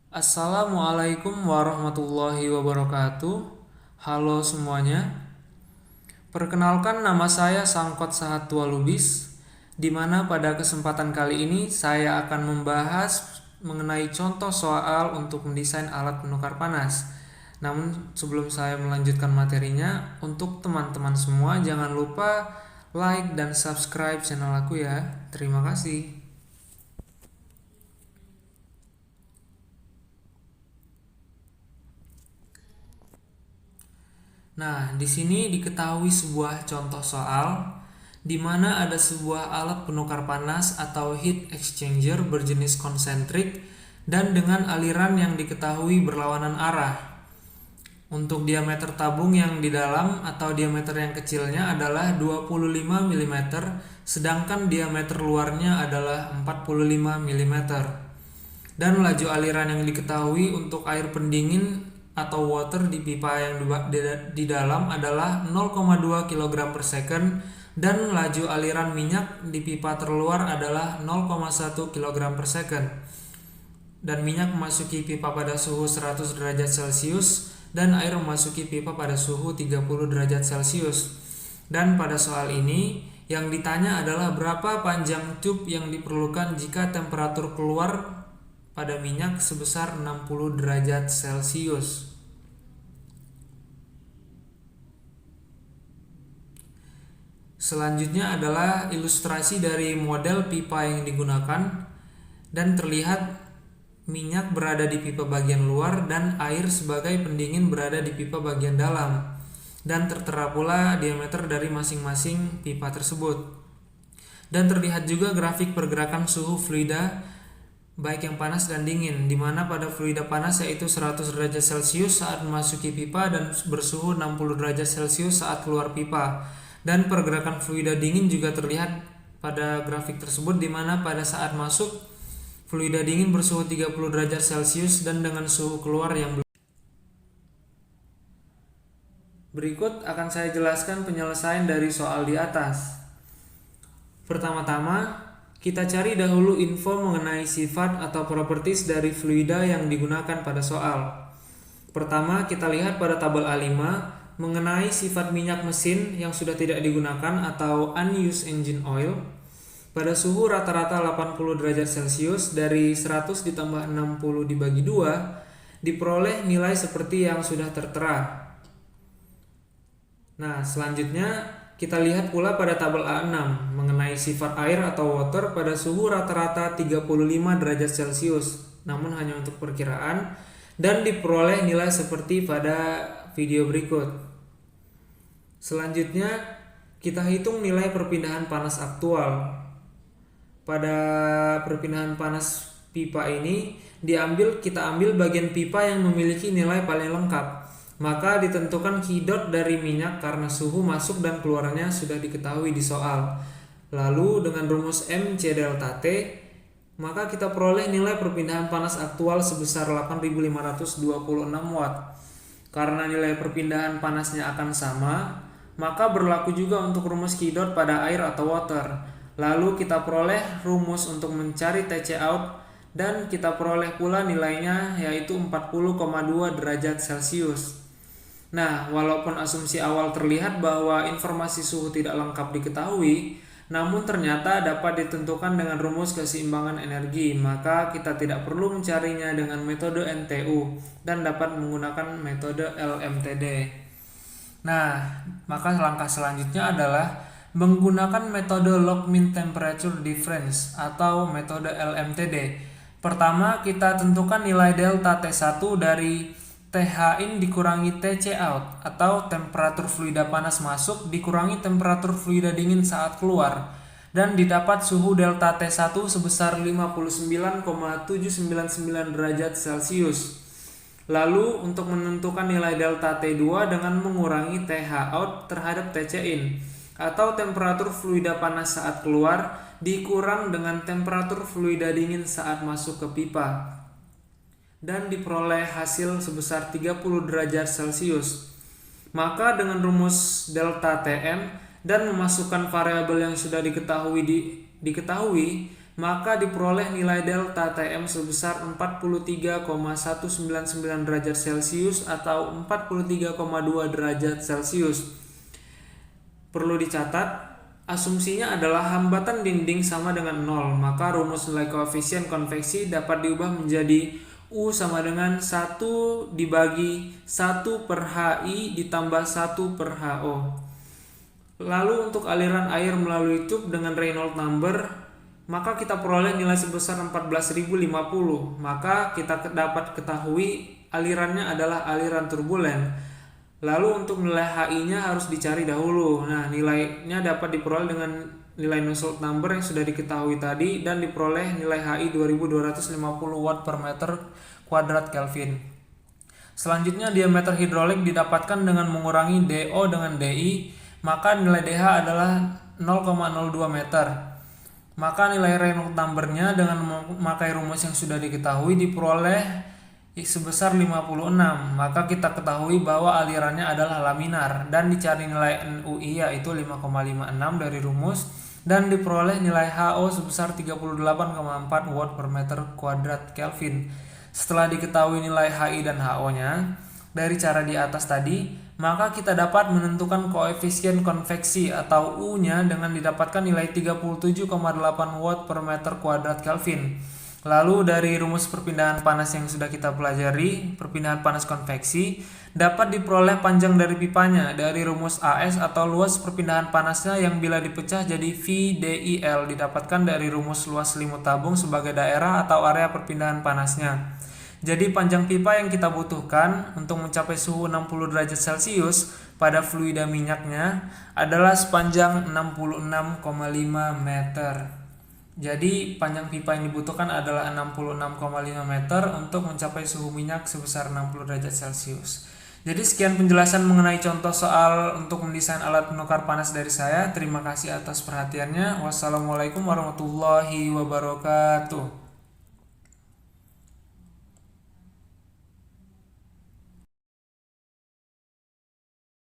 Assalamualaikum warahmatullahi wabarakatuh. Halo semuanya. Perkenalkan, nama saya Sangkot Sahatwa Lubis, di mana pada kesempatan kali ini saya akan membahas mengenai contoh soal untuk mendesain alat penukar panas. Namun sebelum saya melanjutkan materinya, untuk teman-teman semua jangan lupa like dan subscribe channel aku ya. Terima kasih. Nah, di sini diketahui sebuah contoh soal di mana ada sebuah alat penukar panas atau heat exchanger berjenis konsentrik dan dengan aliran yang diketahui berlawanan arah. Untuk diameter tabung yang di dalam atau diameter yang kecilnya adalah 25 mm, sedangkan diameter luarnya adalah 45 mm. Dan laju aliran yang diketahui untuk air pendingin atau water di pipa yang di dalam adalah 0,2 kg per second dan laju aliran minyak di pipa terluar adalah 0,1 kg per second. Dan minyak memasuki pipa pada suhu 100 derajat Celcius dan air memasuki pipa pada suhu 30 derajat Celcius. Dan pada soal ini yang ditanya adalah berapa panjang tube yang diperlukan jika temperatur keluar pada minyak sebesar 60 derajat Celcius. Selanjutnya adalah ilustrasi dari model pipa yang digunakan dan terlihat minyak berada di pipa bagian luar dan air sebagai pendingin berada di pipa bagian dalam, dan tertera pula diameter dari masing-masing pipa tersebut. Dan terlihat juga grafik pergerakan suhu fluida baik yang panas dan dingin, di mana pada fluida panas yaitu 100 derajat Celcius saat memasuki pipa dan bersuhu 60 derajat Celcius saat keluar pipa. Dan pergerakan fluida dingin juga terlihat pada grafik tersebut, di mana pada saat masuk fluida dingin bersuhu 30 derajat Celcius dan dengan suhu keluar yang berikut akan saya jelaskan penyelesaian dari soal di atas. Pertama-tama, kita cari dahulu info mengenai sifat atau properties dari fluida yang digunakan pada soal. Pertama, kita lihat pada tabel A5 mengenai sifat minyak mesin yang sudah tidak digunakan atau unused engine oil. Pada suhu rata-rata 80 derajat Celcius, dari 100 ditambah 60 dibagi 2, diperoleh nilai seperti yang sudah tertera. Nah, selanjutnya kita lihat pula pada tabel A6 mengenai sifat air atau water pada suhu rata-rata 35 derajat Celcius, namun hanya untuk perkiraan, dan diperoleh nilai seperti pada video berikut. Selanjutnya kita hitung nilai perpindahan panas aktual. Pada perpindahan panas pipa ini kita ambil bagian pipa yang memiliki nilai paling lengkap. Maka ditentukan Q dot dari minyak karena suhu masuk dan keluarnya sudah diketahui di soal. Lalu dengan rumus MC delta T, maka kita peroleh nilai perpindahan panas aktual sebesar 8526 watt. Karena nilai perpindahan panasnya akan sama, maka berlaku juga untuk rumus Q dot pada air atau water. Lalu kita peroleh rumus untuk mencari TC out dan kita peroleh pula nilainya yaitu 40,2 derajat Celcius. Nah, walaupun asumsi awal terlihat bahwa informasi suhu tidak lengkap diketahui, namun ternyata dapat ditentukan dengan rumus keseimbangan energi, maka kita tidak perlu mencarinya dengan metode NTU dan dapat menggunakan metode LMTD. Nah, maka langkah selanjutnya adalah menggunakan metode log mean temperature difference atau metode LMTD. Pertama, kita tentukan nilai delta T1 dari TH in dikurangi TC out atau temperatur fluida panas masuk dikurangi temperatur fluida dingin saat keluar, dan didapat suhu delta T1 sebesar 59,799 derajat Celcius. Lalu untuk menentukan nilai delta T2 dengan mengurangi TH out terhadap TC in atau temperatur fluida panas saat keluar dikurang dengan temperatur fluida dingin saat masuk ke pipa, dan diperoleh hasil sebesar 30 derajat Celcius. Maka dengan rumus delta Tm dan memasukkan variabel yang sudah diketahui, maka diperoleh nilai delta Tm sebesar 43,199 derajat Celcius atau 43,2 derajat Celcius. Perlu dicatat, asumsinya adalah hambatan dinding sama dengan 0, maka rumus nilai koefisien konveksi dapat diubah menjadi U sama dengan 1 dibagi 1 per HI ditambah 1 per HO. Lalu untuk aliran air melalui tube dengan Reynolds number, maka kita peroleh nilai sebesar 14.050. Maka kita dapat ketahui alirannya adalah aliran turbulen. Lalu untuk nilai HI-nya harus dicari dahulu. Nah, nilainya dapat diperoleh dengan nilai Nusselt number yang sudah diketahui tadi dan diperoleh nilai HI 2250 watt per meter kuadrat Kelvin. Selanjutnya diameter hidrolik didapatkan dengan mengurangi DO dengan DI, maka nilai DH adalah 0,02 meter. Maka nilai Reynolds number-nya dengan memakai rumus yang sudah diketahui diperoleh sebesar 56. Maka kita ketahui bahwa alirannya adalah laminar dan dicari nilai NUI yaitu 5,56 dari rumus dan diperoleh nilai HO sebesar 38,4 watt per meter kuadrat Kelvin. Setelah diketahui nilai HI dan HO-nya dari cara di atas tadi, maka kita dapat menentukan koefisien konveksi atau U-nya dengan didapatkan nilai 37,8 watt per meter kuadrat Kelvin. Lalu dari rumus perpindahan panas yang sudah kita pelajari, perpindahan panas konveksi, dapat diperoleh panjang dari pipanya dari rumus AS atau luas perpindahan panasnya yang bila dipecah jadi VDIL didapatkan dari rumus luas selimut tabung sebagai daerah atau area perpindahan panasnya. Jadi panjang pipa yang kita butuhkan untuk mencapai suhu 60 derajat Celcius pada fluida minyaknya adalah sepanjang 66,5 meter. Jadi panjang pipa yang dibutuhkan adalah 66,5 meter untuk mencapai suhu minyak sebesar 60 derajat Celcius. Jadi sekian penjelasan mengenai contoh soal untuk mendesain alat penukar panas dari saya. Terima kasih atas perhatiannya. Wassalamualaikum warahmatullahi wabarakatuh.